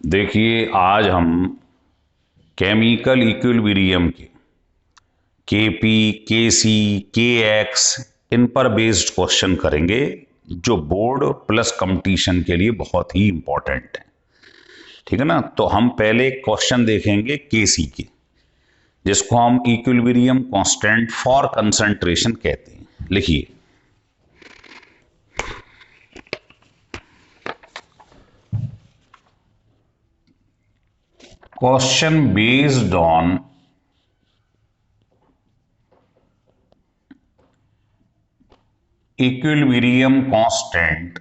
देखिए, आज हम केमिकल इक्विलिब्रियम के केपी, केसी, केएक्स इन पर बेस्ड क्वेश्चन करेंगे जो बोर्ड प्लस कंपटीशन के लिए बहुत ही इंपॉर्टेंट है। ठीक है ना। तो हम पहले क्वेश्चन देखेंगे केसी के, जिसको हम इक्विलिब्रियम कांस्टेंट फॉर कंसंट्रेशन कहते हैं। लिखिए, question based on equilibrium constant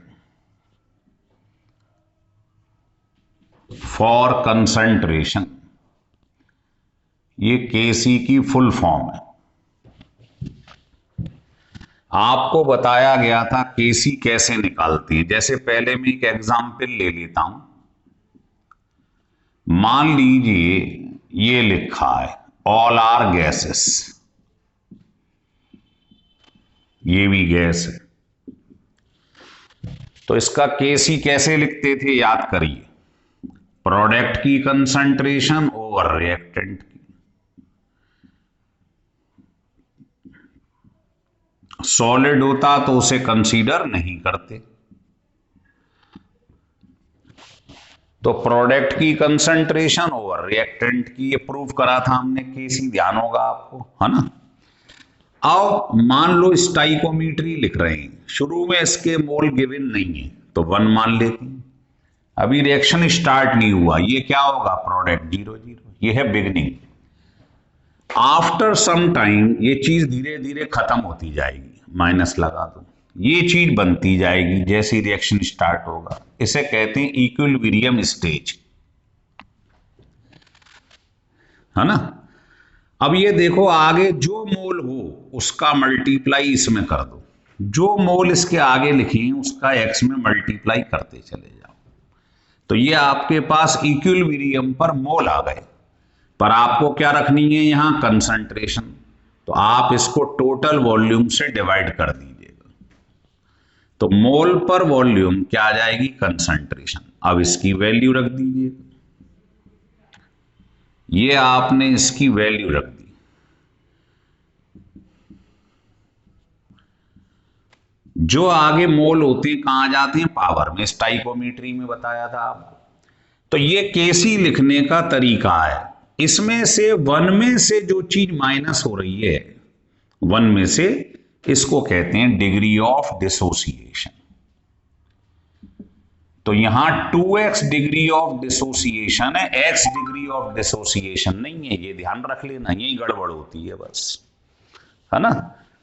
for concentration. ये केसी की फुल फॉर्म है। आपको बताया गया था केसी कैसे निकालते हैं। जैसे पहले मैं एक एग्जाम्पल ले लेता हूं। मान लीजिए ये लिखा है ऑल आर गैसेस, ये भी गैस है। तो इसका केसी कैसे लिखते थे याद करिए, प्रोडक्ट की कंसंट्रेशन ओवर रिएक्टेंट की। सॉलिड होता तो उसे कंसीडर नहीं करते। तो प्रोडक्ट की कंसंट्रेशन ओवर रिएक्टेंट की, ये प्रूव करा था हमने केसी, ध्यान होगा आपको, है ना। अब मान लो स्टाइकोमीट्री लिख रहे हैं, शुरू में इसके मोल गिवन नहीं है तो 1 मान लेते हैं। अभी रिएक्शन स्टार्ट नहीं हुआ, ये क्या होगा, प्रोडक्ट 0 0, ये है बिगिनिंग। आफ्टर सम टाइम ये चीज धीरे धीरे खत्म होती जाएगी, माइनस लगा दो, ये चीज बनती जाएगी जैसे रिएक्शन स्टार्ट होगा। इसे कहते हैं इक्विलिब्रियम स्टेज, है ना। अब ये देखो, आगे जो मोल हो उसका मल्टीप्लाई इसमें कर दो, जो मोल इसके आगे लिखे हैं उसका एक्स में मल्टीप्लाई करते चले जाओ। तो ये आपके पास इक्विलिब्रियम पर मोल आ गए, पर आपको क्या रखनी है यहां, कंसंट्रेशन। तो आप इसको टोटल वॉल्यूम से डिवाइड कर दीजिएगा, तो मोल पर वॉल्यूम क्या आ जाएगी, कंसंट्रेशन। अब इसकी वैल्यू रख दीजिएगा, ये आपने इसकी वैल्यू रख दी। जो आगे मोल होते हैं कहां जाते हैं, पावर में, स्टाइकोमीट्री में बताया था आपको। तो ये केसी लिखने का तरीका है। इसमें से 1 में से जो चीज माइनस हो रही है, 1 में से, इसको कहते हैं डिग्री ऑफ डिसोसिएशन। तो यहां 2x डिग्री ऑफ डिसोसिएशन है, x डिग्री ऑफ डिसोसिएशन नहीं है, ये ध्यान रख लेना, यही गड़बड़ होती है बस, है ना।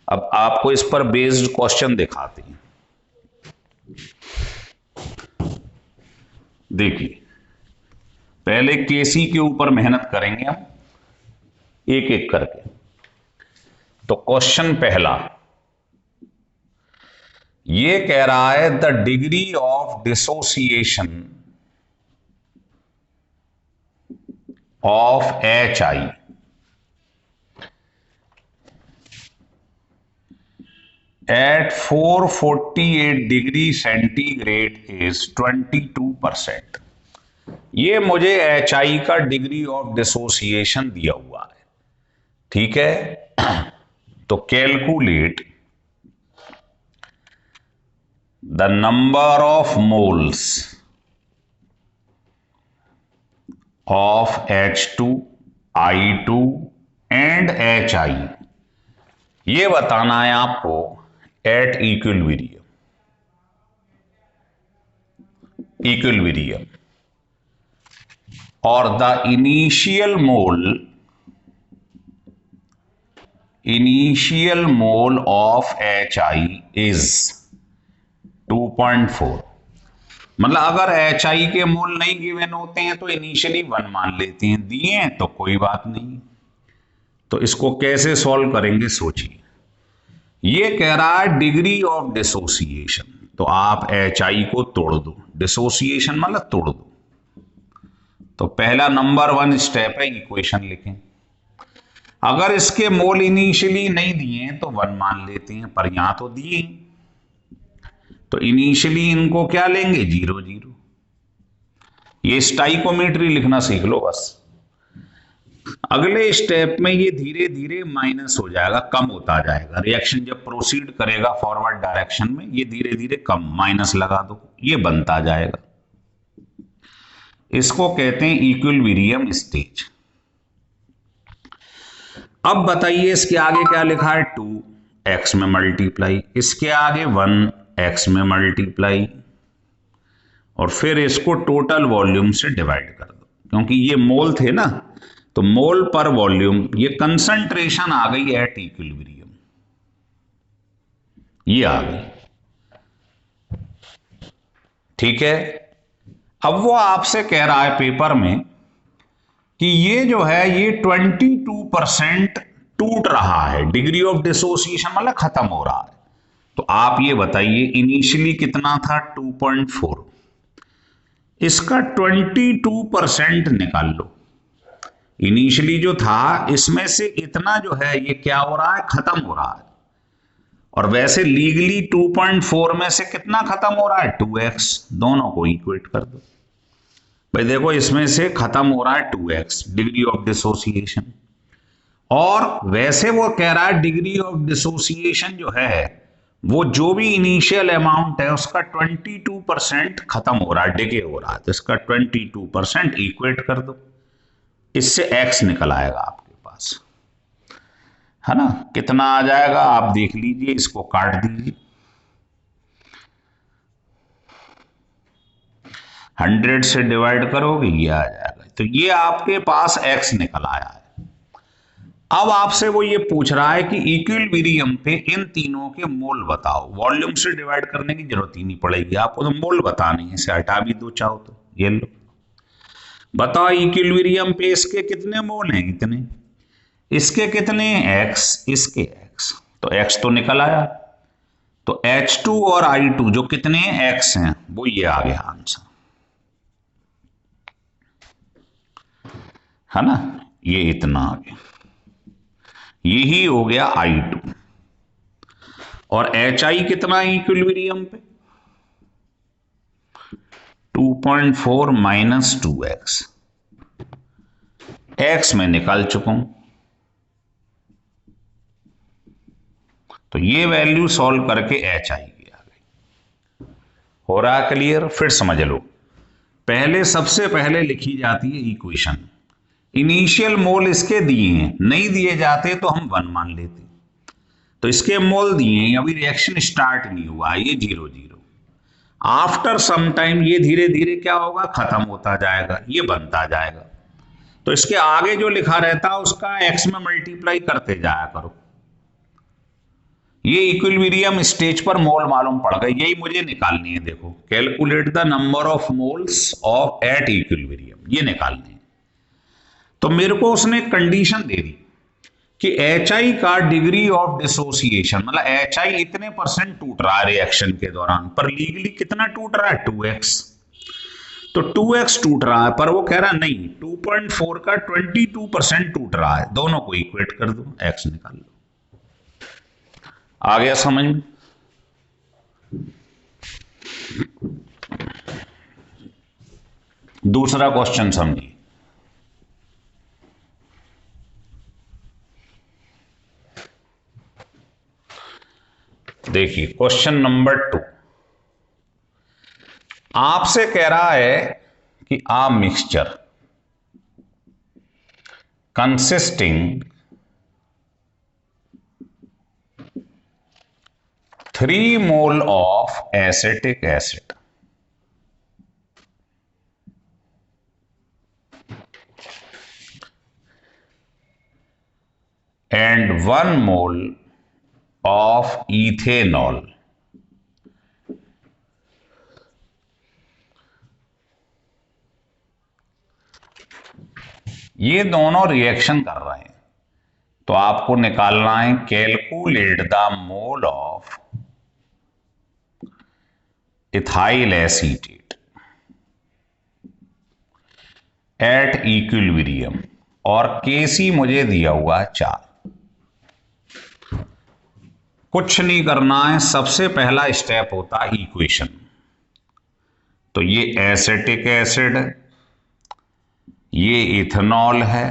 अब आपको इस पर बेस्ड क्वेश्चन दिखाते हैं। देखिए, पहले केसी के ऊपर मेहनत करेंगे हम एक एक करके। तो क्वेश्चन पहला ये कह रहा है the degree of dissociation of H I at 448 degree centigrade is 22%। ये मुझे एच आई का डिग्री ऑफ डिसोसिएशन दिया हुआ है, ठीक है। तो calculate the number of moles of H2, I2 and HI। ये बताना है आपको एट इक्विलिब्रियम और the initial mole of HI is 2.4। मतलब अगर HI के मोल नहीं गिवन होते हैं तो इनिशियली 1 मान लेते हैं, दिए हैं तो कोई बात नहीं। तो इसको कैसे सॉल्व करेंगे सोचिए। ये कह रहा है डिग्री ऑफ डिसोसिएशन, तो आप HI को तोड़ दो, डिसोसिएशन मतलब तोड़ दो। तो पहला नंबर 1 स्टेप है, इक्वेशन लिखें। अगर इसके मोल इनिशियली नहीं दिए हैं तो 1 मान लेते हैं, पर यहां तो दिए, तो इनिशियली इनको क्या लेंगे, 0 0। ये स्टाइकोमेट्री लिखना सीख लो बस। अगले स्टेप में ये धीरे धीरे माइनस हो जाएगा, कम होता जाएगा। रिएक्शन जब प्रोसीड करेगा फॉरवर्ड डायरेक्शन में, ये धीरे धीरे कम, माइनस लगा दो, ये बनता जाएगा। इसको कहते हैं इक्विलिब्रियम स्टेज। अब बताइए इसके आगे क्या लिखा है, 2x में मल्टीप्लाई, इसके आगे 1x में मल्टीप्लाई, और फिर इसको टोटल वॉल्यूम से डिवाइड कर दो, क्योंकि ये मोल थे ना, तो मोल पर वॉल्यूम, ये कंसंट्रेशन आ गई एट इक्विलिब्रियम, ये आ गई। ठीक है, अब वो आपसे कह रहा है पेपर में कि ये जो है ये 22% टूट रहा है, डिग्री ऑफ डिसोसिएशन मतलब खत्म हो रहा है। तो आप ये बताइए इनिशियली कितना था, 2.4, इसका 22% निकाल लो। इनिशियली जो था इसमें से इतना जो है ये क्या हो रहा है, खत्म हो रहा है। और वैसे लीगली 2.4 में से कितना खत्म हो रहा है, 2x, दोनों को इक्वेट कर दो भाई। देखो इसमें से खत्म हो रहा है 2x, डिग्री ऑफ डिसोसिएशन, और वैसे वो कह रहा है डिग्री ऑफ डिसोसिएशन जो है वो जो भी इनिशियल अमाउंट है उसका 22% खत्म हो रहा है, डिके हो रहा है, तो इसका 22% इक्वेट कर दो, इससे x निकल आएगा आपके पास, है ना। कितना आ जाएगा आप देख लीजिए, इसको काट दीजिए, 100 से डिवाइड करोगे ये आ जाएगा, तो ये आपके पास x निकल आया है। अब आपसे वो ये पूछ रहा है कि इक्विलिब्रियम पे इन तीनों के मोल बताओ। वॉल्यूम से डिवाइड करने की जरूरत ही नहीं पड़ेगी आपको, तो मोल बतानी है, इसे हटा भी दो चाहो तो। ये लो बताओ इक्विलिब्रियम पे इसके कितने मोल हैं, इतने, इसके कितने x, इसके x, तो x तो निकल आया। तो H2 और I2 जो कितने x हैं वो ये आ गया आंसर, है ना, ये इतना आ गया, यही हो गया I2। और HI कितना इक्विलिब्रियम पे, 2.4 माइनस 2x, x में निकाल चुका हूं, तो ये वैल्यू सॉल्व करके HI की आ गई। हो रहा है क्लियर? फिर समझ लो, पहले सबसे पहले लिखी जाती है इक्वेशन, इनिशियल मोल इसके दिए हैं, नहीं दिए जाते तो हम 1 मान लेते, तो इसके मोल दिए हैं, अभी रिएक्शन स्टार्ट नहीं हुआ, ये 0 0। आफ्टर सम टाइम ये धीरे धीरे क्या होगा, खत्म होता जाएगा, ये बनता जाएगा। तो इसके आगे जो लिखा रहता है उसका x में मल्टीप्लाई करते जाया करो। ये इक्विलिब्रियम स्टेज पर मोल मालूम पड़ गए, यही मुझे निकालनी है। देखो, calculate the number of moles of at equilibrium, ये निकालनी है। तो मेरे को उसने कंडीशन दे दी कि HI का डिग्री ऑफ डिसोसिएशन मतलब HI इतने % टूट रहा है रिएक्शन के दौरान, पर लीगली कितना टूट रहा है, 2x, तो 2x टूट रहा है, पर वो कह रहा है नहीं, 2.4 का 22% टूट रहा है, दोनों को इक्वेट कर दो, x निकाल लो। आ गया समझ में? दूसरा क्वेश्चन समझिए, देखिए क्वेश्चन नंबर 2 आपसे कह रहा है कि a mixture consisting 3 mole of acetic acid and 1 mole of ethanol ये दोनों रिएक्शन कर रहे हैं, तो आपको निकालना है calculate the mole of ethyl acetate at equilibrium, और केसी मुझे दिया हुआ है 4। कुछ नहीं करना है, सबसे पहला स्टेप होता है इक्वेशन। तो ये एसिटिक एसिड ये इथेनॉल है।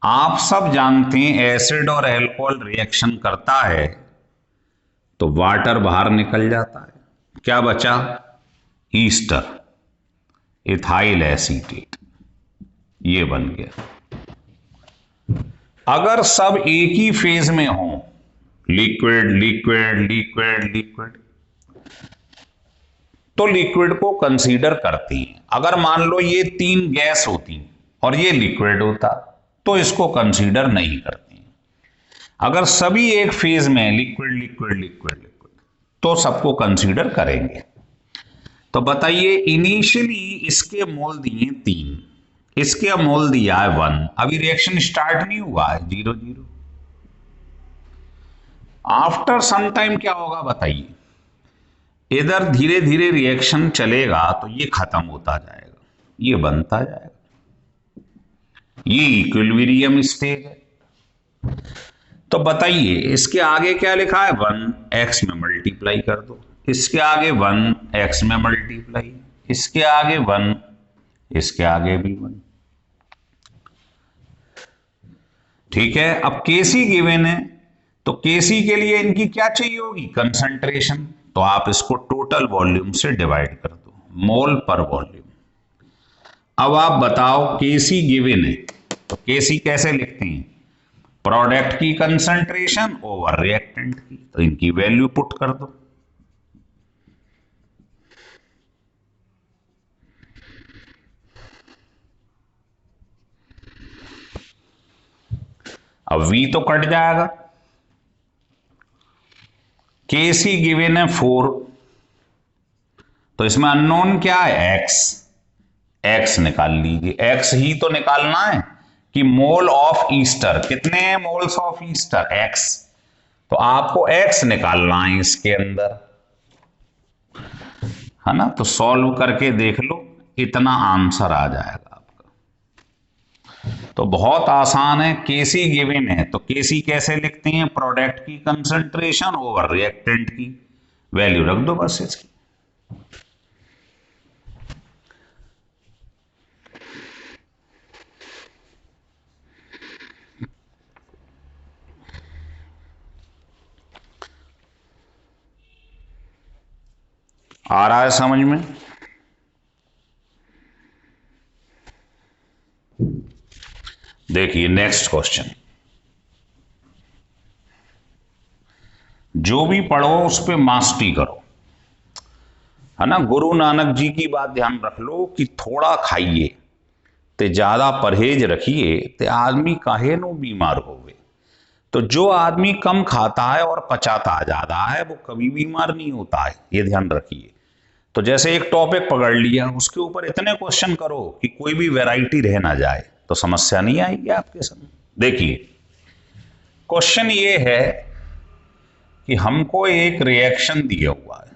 आप सब जानते हैं एसिड और अल्कोहल रिएक्शन करता है तो वाटर बाहर निकल जाता है, क्या बचा? ईस्टर, इथाइल एसीटेट, ये बन गया। अगर सब एक ही फेज में हो, लिक्विड लिक्विड लिक्विड लिक्विड, तो लिक्विड को कंसीडर करती हैं। अगर मान लो ये 3 गैस होती और ये लिक्विड होता तो इसको कंसीडर नहीं करती। अगर सभी एक फेज में लिक्विड लिक्विड लिक्विड लिक्विड तो सबको कंसीडर करेंगे। तो बताइए, इनिशियली इसके मोल दिए 3, इसके मोल दिया है 1, अभी रिएक्शन स्टार्ट नहीं हुआ है, 0 0। आफ्टर सम टाइम क्या होगा बताइए? इधर धीरे धीरे रिएक्शन चलेगा तो ये खत्म होता जाएगा, ये बनता जाएगा, ये इक्विलिब्रियम स्टेज है। तो बताइए इसके आगे क्या लिखा है? 1x में मल्टीप्लाई कर दो, इसके आगे 1x में मल्टीप्लाई, इसके आगे 1, इसके आगे भी 1। ठीक है, अब केसी गिवन है तो केसी के लिए इनकी क्या चाहिए होगी? कंसंट्रेशन। तो आप इसको टोटल वॉल्यूम से डिवाइड कर दो, मोल पर वॉल्यूम। अब आप बताओ, केसी गिवन है तो केसी कैसे लिखते हैं? प्रोडक्ट की कंसंट्रेशन ओवर रिएक्टेंट की, तो इनकी वैल्यू पुट कर दो। अब V तो कट जाएगा, केसी गिवन है 4, तो इसमें अननोन क्या है? x निकाल लीजिए। x ही तो निकालना है कि मोल ऑफ ईस्टर कितने हैं? मोल्स ऑफ ईस्टर x, तो आपको x निकालना है इसके अंदर, है ना। तो सॉल्व करके देख लो, इतना आंसर आ जाएगा आपका। तो बहुत आसान है, केसी गिवन है तो केसी कैसे लिखते हैं? प्रोडक्ट की कंसंट्रेशन ओवर रिएक्टेंट की वैल्यू रख दो बस इसकी। आ रहा है समझ में? देखिए नेक्स्ट क्वेश्चन, जो भी पढ़ो उस पे मास्टरी करो, है ना। गुरु नानक जी की बात ध्यान रख लो कि थोड़ा खाइए ते ज्यादा परहेज रखिए ते आदमी काहे नो बीमार होवे। तो जो आदमी कम खाता है और पचाता ज्यादा है वो कभी बीमार नहीं होता है, ये ध्यान रखिए। तो जैसे एक टॉपिक पकड़ लिया, उसके ऊपर इतने क्वेश्चन करो कि कोई भी वैरायटी रह ना जाए, तो समस्या नहीं आएगी आपके सामने। देखिए क्वेश्चन ये है कि हमको एक रिएक्शन दिया हुआ है,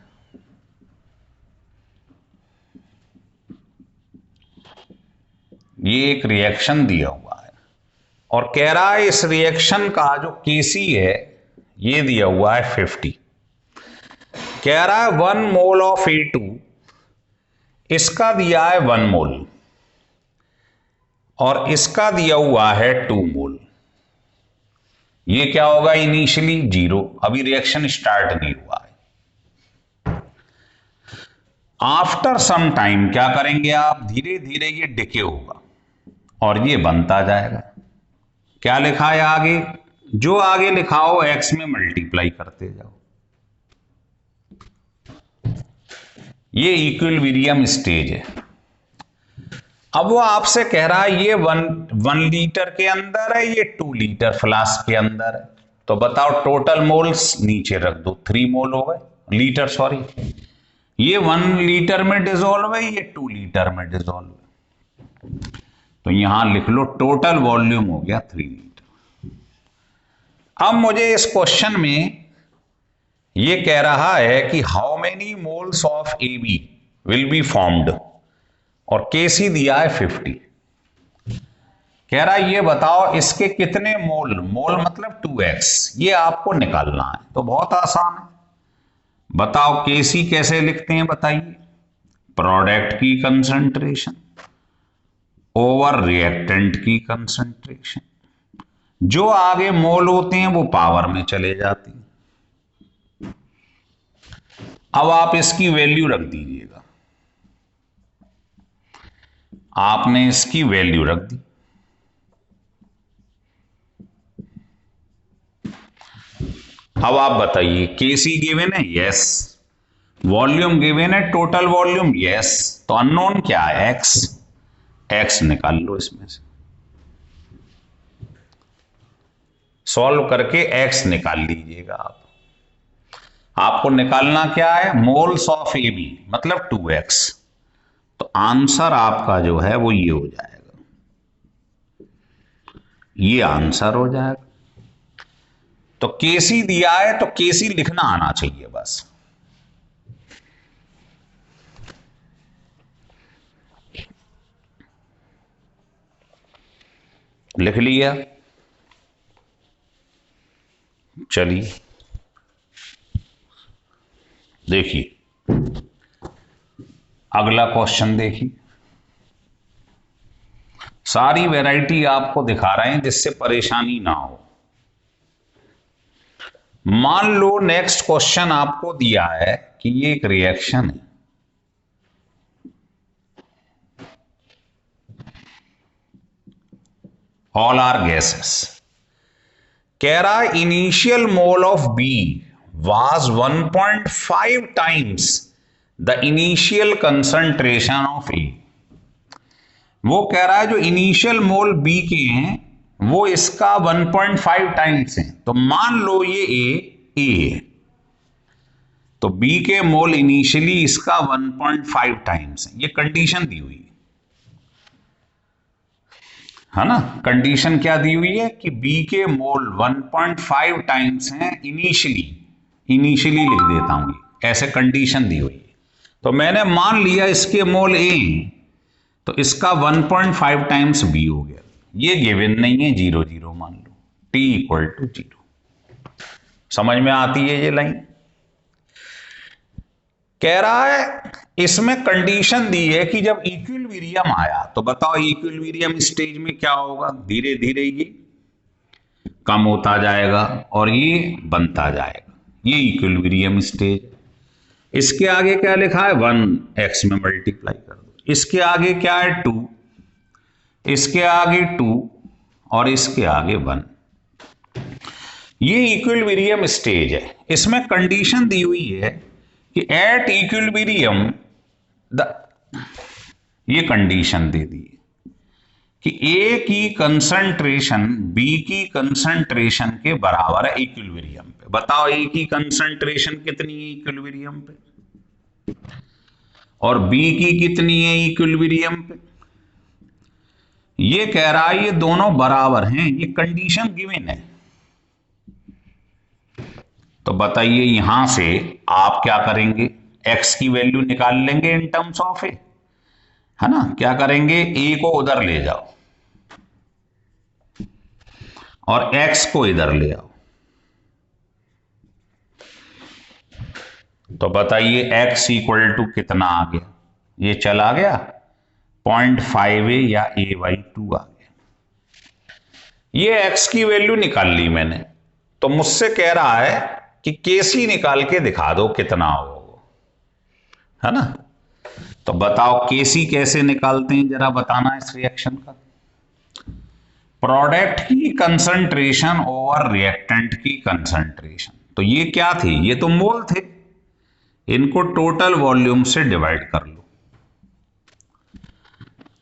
ये एक रिएक्शन दिया हुआ है और कह रहा है इस रिएक्शन का जो केसी है ये दिया हुआ है 50। कह रहा है 1 मोल ऑफ A2, इसका दिया है 1 मोल और इसका दिया हुआ है 2 मोल। ये क्या होगा? इनिशियली 0, अभी रिएक्शन स्टार्ट नहीं हुआ है। आफ्टर सम टाइम क्या करेंगे आप? धीरे धीरे ये डिके होगा और ये बनता जाएगा। क्या लिखा है आगे? जो आगे लिखा हो x में मल्टीप्लाई करते जाओ। ये इक्विलिब्रियम स्टेज है। अब वो आपसे कह रहा है ये 1 लीटर के अंदर है, ये 2 लीटर फ्लास्क के अंदर है, तो बताओ टोटल मोल्स नीचे रख दो, 3 मोल हो गए, लीटर सॉरी। ये 1 लीटर में डिसॉल्व है, ये 2 लीटर में डिसॉल्व है, तो यहां लिख लो टोटल वॉल्यूम हो गया 3 लीटर। अब मुझे इस क्वेश्चन में ये कह रहा है कि how many moles of AB will be formed, और केसी दिया है 50। कह रहा है ये बताओ इसके कितने मोल, मोल मतलब 2x, ये आपको निकालना है। तो बहुत आसान है, बताओ केसी कैसे लिखते हैं बताइए? प्रोडक्ट की कंसंट्रेशन ओवर रिएक्टेंट की कंसंट्रेशन। जो आगे मोल होते हैं वो पावर में चले जाते हैं। अब आप इसकी वैल्यू रख दीजिएगा, आपने इसकी वैल्यू रख दी। अब आप बताइए, केसी गिवन है, यस। वॉल्यूम गिवन है, टोटल वॉल्यूम, यस। तो अननोन क्या है, एक्स। एक्स निकाल लो इसमें से, सॉल्व करके एक्स निकाल लीजिएगा आप। आपको निकालना क्या है, मोल्स ऑफ ए बी, मतलब 2x। तो आंसर आपका जो है वो ये हो जाएगा, ये आंसर हो जाएगा। तो केसी दिया है तो केसी लिखना आना चाहिए बस। लिख लिया, चलिए देखिए अगला क्वेश्चन। देखिए सारी वैरायटी आपको दिखा रहे हैं जिससे परेशानी ना हो। मान लो नेक्स्ट क्वेश्चन आपको दिया है कि ये एक रिएक्शन है, ऑल आर गैसेस। कह रहा है initial mole of B was 1.5 times the initial concentration of A. वो कह रहा है जो इनिशियल मोल बी के हैं वो इसका 1.5 टाइम्स है। तो मान लो ये ए है, तो बी के मोल इनिशियली इसका 1.5 टाइम्स है। ये कंडीशन दी हुई है ना। कंडीशन क्या दी हुई है कि बी के मोल 1.5 टाइम्स हैं इनिशियली। इनिशियली लिख देता हूं, ऐसे कंडीशन दी हुई है। तो मैंने मान लिया इसके मोल ए, तो इसका 1.5 टाइम्स बी हो गया। ये गिवन नहीं है, 0 0 मान लो, t इक्वल टू 0। समझ में आती है ये लाइन। कह रहा है इसमें कंडीशन दी है कि जब इक्विलिब्रियम आया, तो बताओ इक्विलिब्रियम स्टेज में क्या होगा, धीरे धीरे ये कम होता जाएगा और ये बनता जाएगा। ये इक्विलिब्रियम स्टेज। इसके आगे क्या लिखा है, 1x में मल्टीप्लाई कर दो। इसके आगे क्या है, 2, इसके आगे 2 और इसके आगे 1। ये इक्विलिब्रियम स्टेज है। इसमें कंडीशन दी हुई है कि एट इक्विलिब्रियम ये कंडीशन दे दी कि ए की कंसंट्रेशन बी की कंसंट्रेशन के बराबर है इक्विलिब्रियम पे। बताओ ए की कंसंट्रेशन कितनी है इक्विलिब्रियम पे और बी की कितनी है इक्विलिब्रियम पे। ये कह रहा है ये दोनों बराबर हैं, ये कंडीशन गिवन है। तो बताइए यहां से आप क्या करेंगे, x की वैल्यू निकाल लेंगे इन टर्म्स ऑफ ए, है ना। क्या करेंगे, a को उधर ले जाओ और x को इधर ले आओ। तो बताइए x इक्वल टू कितना आ गया, ये चला गया 0.5a या a/2 आ गया। ये x की वैल्यू निकाल ली मैंने। तो मुझसे कह रहा है कि केसी निकाल के दिखा दो कितना हो, है ना। तो बताओ केसी कैसे निकालते हैं, जरा बताना इस रिएक्शन का। प्रोडक्ट की कंसंट्रेशन ओवर रिएक्टेंट की कंसंट्रेशन। तो ये क्या थे, ये तो मोल थे, इनको टोटल वॉल्यूम से डिवाइड कर लो।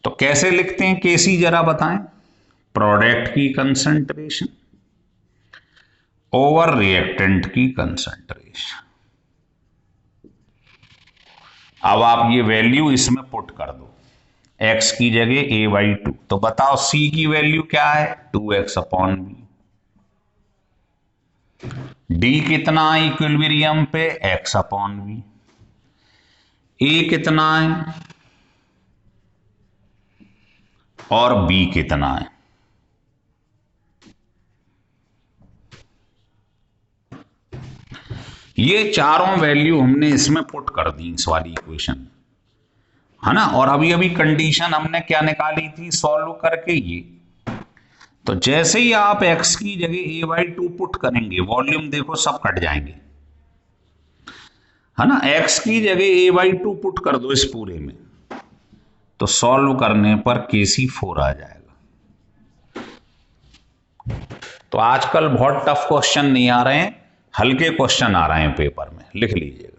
तो कैसे लिखते हैं केसी, जरा बताएं। प्रोडक्ट की कंसंट्रेशन ओवर रिएक्टेंट की कंसंट्रेशन। अब आप ये वैल्यू इसमें पुट कर दो, x की जगह a/2। तो बताओ c की वैल्यू क्या है, 2x/b। d कितना है इक्विलिब्रियम पे, x/b। a कितना है और b कितना है। ये चारों वैल्यू हमने इसमें पुट कर दी, इस वाली इक्वेशन। है ना। और अभी अभी कंडीशन हमने क्या निकाली थी सॉल्व करके ये। तो जैसे ही आप x की जगह a/2 पुट करेंगे, वॉल्यूम देखो सब कट जाएंगे, है ना। x की जगह a/2 पुट कर दो इस पूरे में, तो सॉल्व करने पर Kc4 आ जाएगा। तो आजकल बहुत टफ क्वेश्चन नहीं आ रहे हैं, हल्के क्वेश्चन आ रहे हैं पेपर में, लिख लीजिएगा।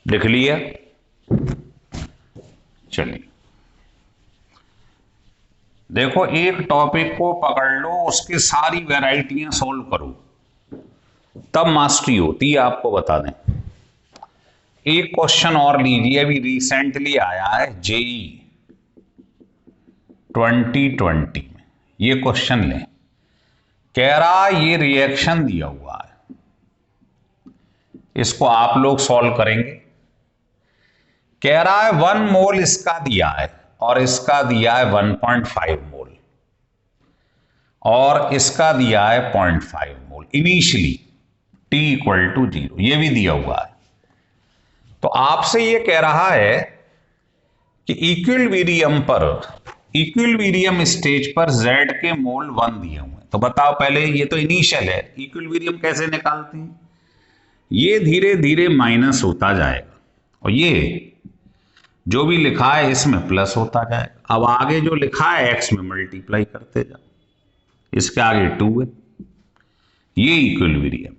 लिख लिया, चलिए देखो एक टॉपिक को पकड़ लो, उसकी सारी वैरायटियां सॉल्व करो, तब मास्टरी होती है, आपको बता दें। एक क्वेश्चन और लीजिए, अभी रिसेंटली आया है जेई 2020 में, ये क्वेश्चन लें। कह रहा ये रिएक्शन दिया हुआ है, इसको आप लोग सॉल्व करेंगे। कह रहा है 1 मोल इसका दिया है और इसका दिया है 1.5 मोल और इसका दिया है 0.5 मोल इनिशियली, t = 0, ये भी दिया हुआ है। तो आपसे ये कह रहा है कि इक्विलिब्रियम स्टेज पर z के मोल 1 दिए हुए हैं। तो बताओ पहले, ये तो इनिशियल है, इक्विलिब्रियम कैसे निकालते हैं? ये धीरे धीरे माइनस होता जाएगा और ये जो भी लिखा है इसमें प्लस होता जाएगा। अब आगे जो लिखा है x में मल्टीप्लाई करते जाओ, इसके आगे 2 है, ये इक्विलिब्रियम।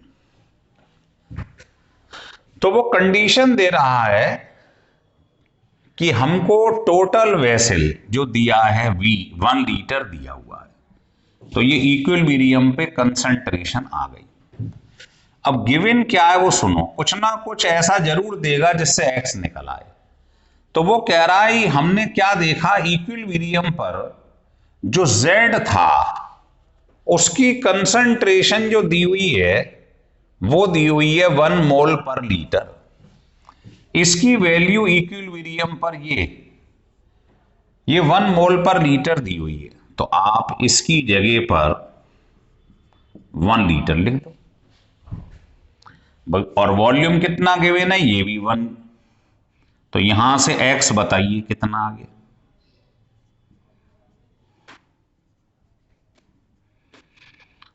तो वो कंडीशन दे रहा है कि हमको टोटल वेसल जो दिया है V 1 लीटर दिया हुआ है, तो ये इक्विलिब्रियम पे कंसंट्रेशन आ गई। अब गिवन क्या है वो सुनो, कुछ ना कुछ ऐसा जरूर देगा जिससे x निकल आए। तो वो कह रहा है हमने क्या देखा, इक्विलिब्रियम पर जो Z था उसकी कंसंट्रेशन जो दी हुई है वो दी हुई है 1 मोल पर लीटर। इसकी वैल्यू इक्विलिब्रियम पर ये 1 मोल पर लीटर दी हुई है, तो आप इसकी जगह पर 1 लीटर लिख दो। और वॉल्यूम कितना गिवन है, ये भी 1। तो यहां से x बताइए कितना आ गया।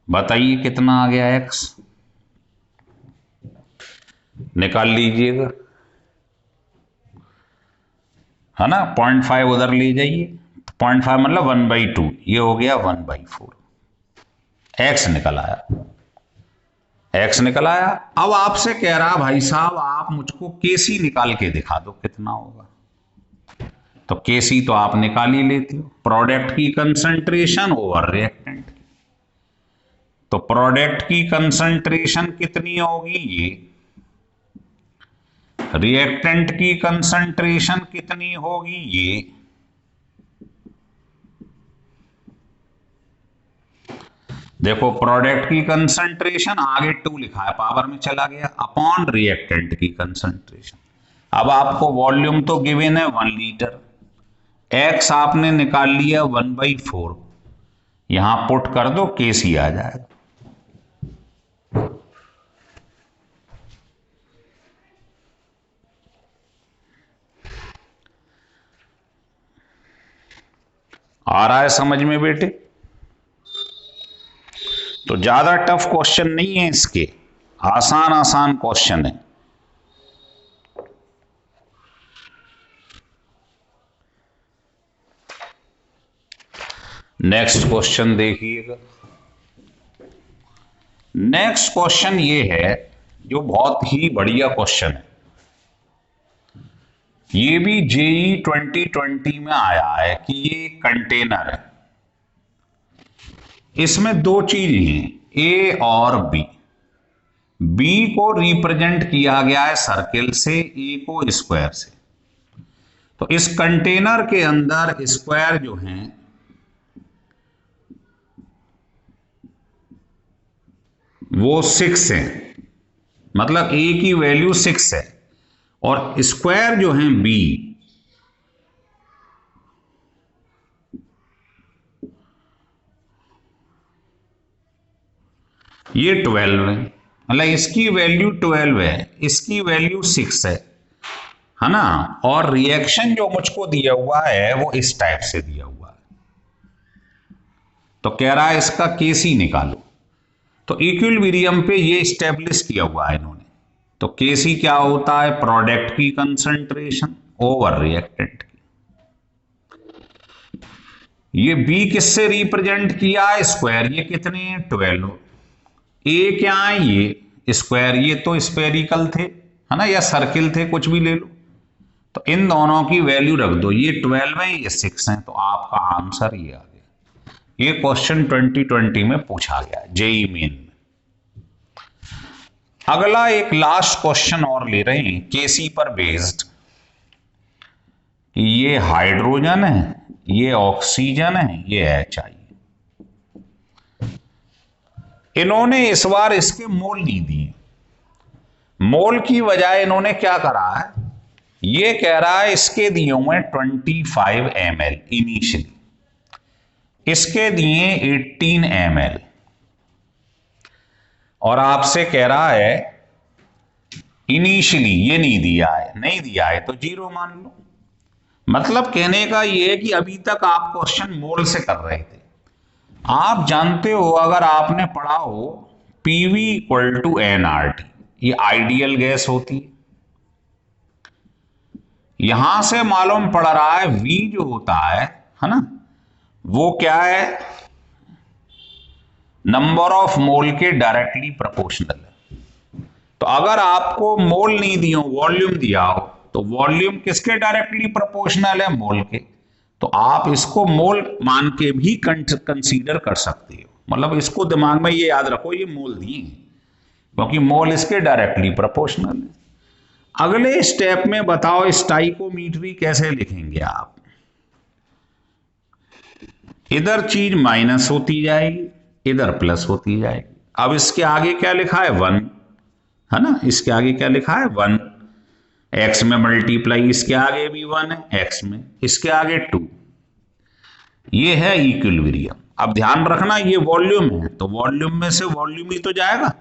बताइए कितना आ गया x, निकाल लीजिएगा, है ना। 0.5 उधर ले जाइए, 0.5 मतलब 1/2, ये हो गया 1/4। x निकल आया। अब आपसे कह रहा भाई साहब आप मुझको Kc निकाल के दिखा दो कितना होगा। तो Kc तो आप निकाल ही लेते हो, प्रोडक्ट की कंसंट्रेशन ओवर रिएक्टेंट की। तो प्रोडक्ट की कंसंट्रेशन कितनी होगी, ये रिएक्टेंट की कंसंट्रेशन कितनी होगी, ये देखो प्रोडक्ट की कंसंट्रेशन आगे 2 लिखा है, पावर में चला गया, अपॉन रिएक्टेंट की कंसंट्रेशन। अब आपको वॉल्यूम तो गिवन है 1 लीटर, x आपने निकाल लिया 1/4, यहां पुट कर दो Kc आ जाएगा। आ रहा है समझ में बेटे? तो ज्यादा टफ क्वेश्चन नहीं है इसके, आसान क्वेश्चन है। नेक्स्ट क्वेश्चन देखिएगा। नेक्स्ट क्वेश्चन ये है जो बहुत ही बढ़िया क्वेश्चन है, ये भी जेई 2020 में आया है कि ये कंटेनर है, इसमें 2 चीजें हैं, ए और बी। बी को रिप्रेजेंट किया गया है सर्किल से, ए को स्क्वायर से। तो इस कंटेनर के अंदर स्क्वायर जो हैं वो 6 है, मतलब a की वैल्यू 6 है, और स्क्वायर जो है b ये 12 है, मतलब इसकी वैल्यू 12 है, इसकी वैल्यू 6 है ना। और रिएक्शन जो मुझको दिया हुआ है वो इस टाइप से दिया हुआ है, तो कह रहा है इसका केसी निकालो। तो इक्विलिब्रियम पे ये स्टेब्लिश किया हुआ है इन्होंने। तो केसी क्या होता है, प्रोडक्ट की कंसंट्रेशन ओवर रिएक्टेंट की। ये बी किससे रिप्रेजेंट किया है, स्क्वायर, ये कितने हैं 12। ए क्या है, ये स्क्वायर, ये तो स्फेरिकल थे है ना, या सर्किल थे, कुछ भी ले लो। तो इन दोनों की वैल्यू रख दो, ये 12 है, ये 6 है, तो आपका आंसर ये आ गया। ये क्वेश्चन 2020 में पूछा गया जेई मेन में। अगला एक लास्ट क्वेश्चन और ले रहे हैं केसी पर बेस्ड। ये हाइड्रोजन है, ये ऑक्सीजन है, ये HI। इन्होंने इस बार इसके मोल नहीं दिए। मोल की बजाय इन्होंने क्या करा है, ये कह रहा है इसके दिए हुए 25 ml इनिशियली, इसके दिए 18 ml, और आपसे कह रहा है इनिशियली ये नहीं दिया है, नहीं दिया है तो 0 मान लो। मतलब कहने का ये है कि अभी तक आप क्वेश्चन मोल से कर रहे थे। आप जानते हो, अगर आपने पढ़ा हो PV = nRT, ये आइडियल गैस होती है। यहां से मालूम पड़ रहा है V जो होता है ना, वो क्या है, नंबर ऑफ मोल के डायरेक्टली प्रोपोर्शनल है। तो अगर आपको मोल नहीं दिया, वॉल्यूम दिया हो, तो वॉल्यूम किसके डायरेक्टली प्रोपोर्शनल है, मोल के। तो आप इसको मोल मान के भी कंसीडर कर सकते हो, मतलब इसको दिमाग में ये याद रखो, ये मोल दिए क्योंकि मोल इसके डायरेक्टली प्रोपोर्शनल है। अगले स्टेप में बताओ स्टाइकोमीट्री कैसे लिखेंगे आप। इधर चीज माइनस होती जाएगी, इधर प्लस होती जाएगी। अब इसके आगे क्या लिखा है, 1 है ना, इसके आगे क्या लिखा है 1, x में मल्टीप्लाई, इसके आगे भी 1 है, x में, इसके आगे 2। ये है इक्विलिब्रियम। अब ध्यान रखना ये वॉल्यूम है, तो वॉल्यूम में से वॉल्यूम ही तो जाएगा।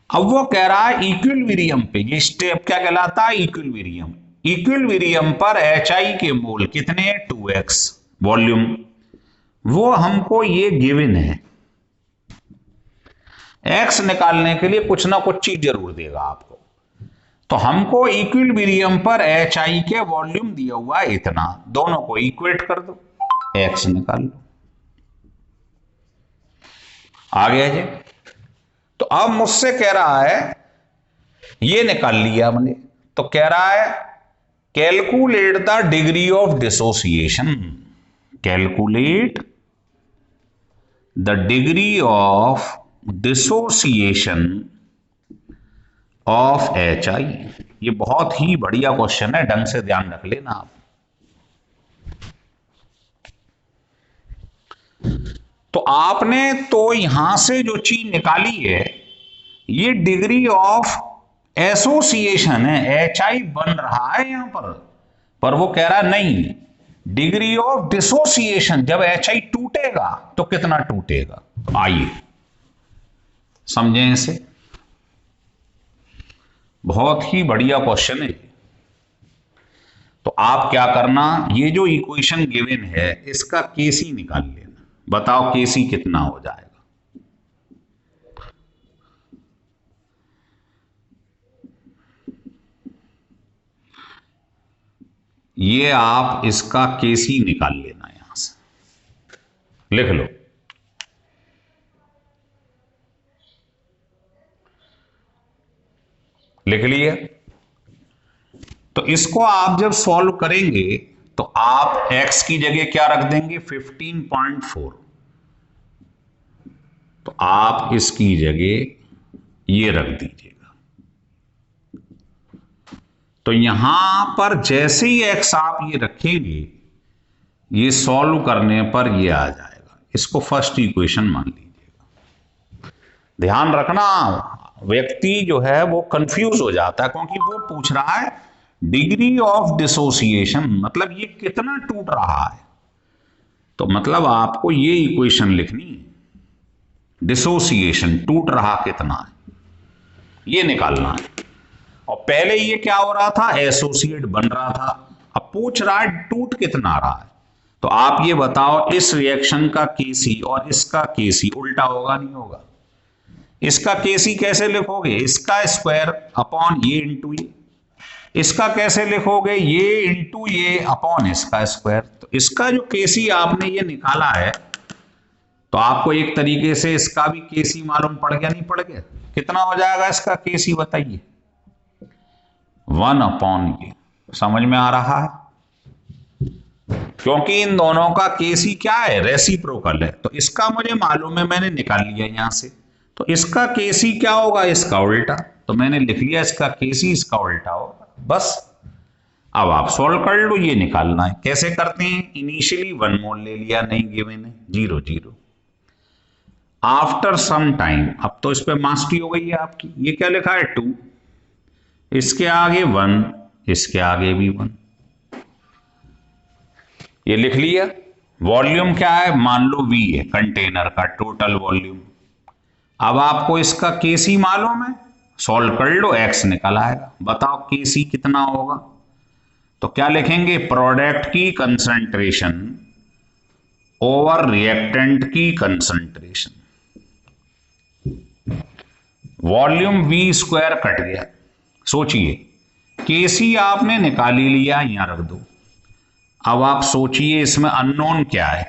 अब वो कह रहा है इक्विलिब्रियम पे, ये स्टेप क्या कहलाता है, इक्विलिब्रियम। इक्विलिब्रियम पर HI के मोल कितने हैं, 2x वॉल्यूम, वो हमको ये गिवन है। x निकालने के लिए कुछ ना कुछ चीज जरूर देगा आपको। तो हमको इक्विलिब्रियम पर HI के वॉल्यूम दिया हुआ है इतना, दोनों को इक्वेट कर दो, x निकाल लो, आ गया जी। तो अब मुझसे कह रहा है, ये निकाल लिया हमने, तो कह रहा है calculate the degree of dissociation, calculate the degree of dissociation of HI। ये बहुत ही बढ़िया क्वेश्चन है, ढंग से ध्यान रख लेना आप। तो आपने तो यहां से जो चीज निकाली है, ये डिग्री ऑफ एसोसिएशन है, HI बन रहा है यहां पर वो कह रहा नहीं, डिग्री ऑफ डिसोसिएशन, जब HI टूटेगा तो कितना टूटेगा। आइए समझें इसे, बहुत ही बढ़िया क्वेश्चन है। तो आप क्या करना, ये जो इक्वेशन गिवन है इसका केसी निकाल लेना। बताओ केसी कितना हो जाएगा। ये आप इसका केसी निकाल लेना, यहां से लिख लो। लिख लिए। तो इसको आप जब सॉल्व करेंगे तो आप x की जगह क्या रख देंगे, 15.4। तो आप इसकी जगह ये रख दीजिएगा। तो यहां पर जैसे ही x आप ये रखेंगे, ये सॉल्व करने पर ये आ जाएगा। इसको फर्स्ट इक्वेशन मान लीजिएगा। ध्यान रखना, व्यक्ति जो है वो कंफ्यूज हो जाता है, क्योंकि वो पूछ रहा है डिग्री ऑफ डिसोसिएशन, मतलब ये कितना टूट रहा है। तो मतलब आपको ये इक्वेशन लिखनी, डिसोसिएशन टूट रहा कितना है, ये निकालना है। और पहले ये क्या हो रहा था, एसोसिएट बन रहा था, अब पूछ रहा है टूट कितना रहा है। तो आप ये बताओ, इस रिएक्शन का केसी और इसका केसी उल्टा होगा नहीं होगा? इसका केसी कैसे लिखोगे, इसका स्क्वायर अपॉन ये इंटू ये। इसका कैसे लिखोगे, ये इंटू ये अपॉन इसका स्क्वायर। तो इसका जो केसी आपने ये निकाला है, तो आपको एक तरीके से इसका भी केसी मालूम पड़ गया नहीं पड़ गया? कितना हो जाएगा इसका केसी बताइए? 1 अपॉन ये। समझ में आ रहा है? क्योंकि इन दोनों का केसी क्या है, रेसिप्रोकल है। तो इसका मुझे मालूम है, मैंने निकाल लिया यहां से। तो इसका केसी क्या होगा, इसका उल्टा। तो मैंने लिख लिया इसका केसी इसका उल्टा होगा, बस। अब आप सॉल्व कर लो, ये निकालना है। कैसे करते हैं, इनिशियली 1 मोल ले लिया, नहीं गिवन है, 0 0। आफ्टर सम टाइम, अब तो इस पे मास्टरी हो गई है आपकी। ये क्या लिखा है, 2, इसके आगे 1, इसके आगे भी 1, ये लिख लिया। वॉल्यूम क्या है, मान लो V है, कंटेनर का टोटल वॉल्यूम। अब आपको इसका केसी मालूम है, सॉल्व कर लो, X निकल आएगा। बताओ केसी कितना होगा? तो क्या लिखेंगे, प्रोडक्ट की कंसंट्रेशन ओवर रिएक्टेंट की concentration. Volume V square cut गया। सोचिए, केसी आपने निकाल ही लिया, यहां रख दो। अब आप सोचिए इसमें अननोन क्या है।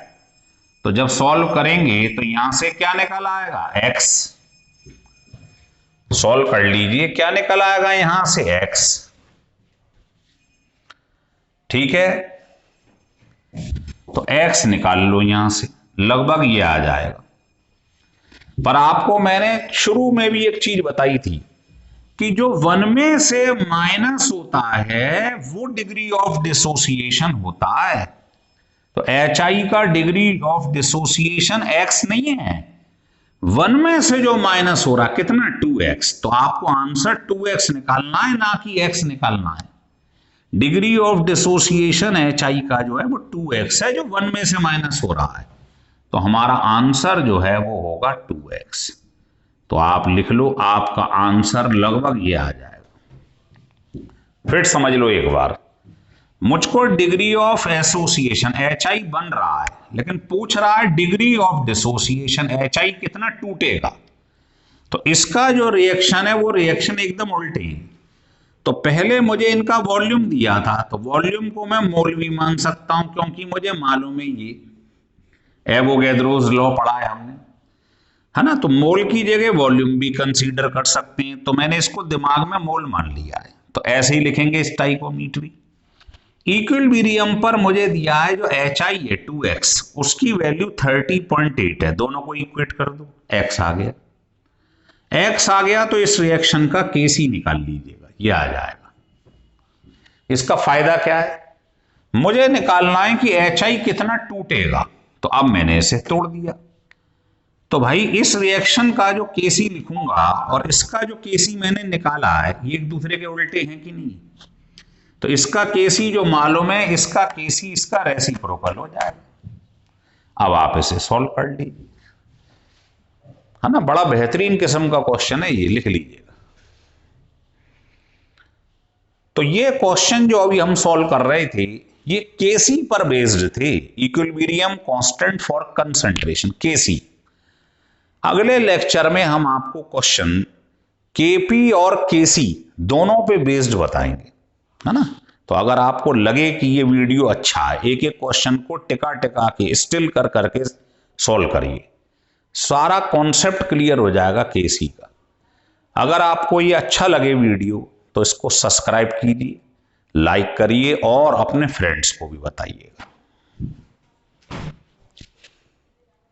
तो जब सॉल्व करेंगे तो यहां से क्या निकल आएगा, X। सॉल्व कर लीजिए, क्या निकल आएगा यहां से, X। ठीक है, तो X निकाल लो यहां से, लगभग ये आ जाएगा। पर आपको मैंने शुरू में भी एक चीज बताई थी कि जो 1 में से माइनस होता है वो डिग्री ऑफ डिसोसिएशन होता है। तो HI का डिग्री ऑफ डिसोसिएशन X नहीं है, 1 में से जो माइनस हो रहा कितना, 2X। तो आपको आंसर 2X निकालना है, ना कि X निकालना है। डिग्री ऑफ डिसोसिएशन HI का जो है वो 2X है, जो 1 में से माइनस हो रहा है। तो हमारा आंसर जो है वो होगा 2X। तो आप लिख लो, आपका आंसर लगभग ये आ जाएगा। फिर समझ लो एक बार, मुझको डिग्री ऑफ एसोसिएशन HI बन रहा है, लेकिन पूछ रहा है डिग्री ऑफ डिसोसिएशन HI कितना टूटेगा। तो इसका जो रिएक्शन है वो रिएक्शन एकदम उल्टी है। तो पहले मुझे इनका वॉल्यूम दिया था, तो वॉल्यूम को मैं मोल भी मान सकता हूं, क्योंकि मुझे मालूम है ये एवोगैड्रोस लॉ पढ़ा है हमने, है ना। तो मोल की जगह वॉल्यूम भी कंसीडर कर सकते हैं। तो मैंने इसको दिमाग में मोल मान लिया है। तो ऐसे ही लिखेंगे स्टाइकोमीट्री। इक्विलिब्रियम पर मुझे दिया है जो HI है 2X, उसकी वैल्यू 30.8 है। दोनों को इक्वेट कर दो, X आ गया। X आ गया तो इस रिएक्शन का केसी निकाल लीजिएगा, ये आ जाएगा। इसका फायदा क्या है, मुझे निकालना है कि HI कितना टूटेगा। तो अब मैंने इसे तोड़ दिया। तो भाई इस रिएक्शन का जो केसी लिखूंगा और इसका जो केसी मैंने निकाला है, ये एक दूसरे के उल्टे हैं कि नहीं। तो इसका केसी जो मालूम है, इसका केसी इसका रेसिप्रोकल हो जाएगा। अब आप इसे सॉल्व कर लीजिए, है ना। बड़ा बेहतरीन किस्म का क्वेश्चन है ये, लिख लीजिएगा। तो ये क्वेश्चन जो अभी हम सॉल्व कर रहे थे, ये केसी पर बेस्ड थे, इक्विलिब्रियम कांस्टेंट फॉर कंसंट्रेशन, केसी। अगले लेक्चर में हम आपको क्वेश्चन केपी और केसी दोनों पे बेस्ड बताएंगे, है ना। तो अगर आपको लगे कि ये वीडियो अच्छा है, एक एक क्वेश्चन को टिका टिका के स्टिल कर करके सॉल्व करिए, सारा कॉन्सेप्ट क्लियर हो जाएगा केसी का। अगर आपको ये अच्छा लगे वीडियो तो इसको सब्सक्राइब कीजिए, लाइक करिए और अपने फ्रेंड्स को भी बताइएगा।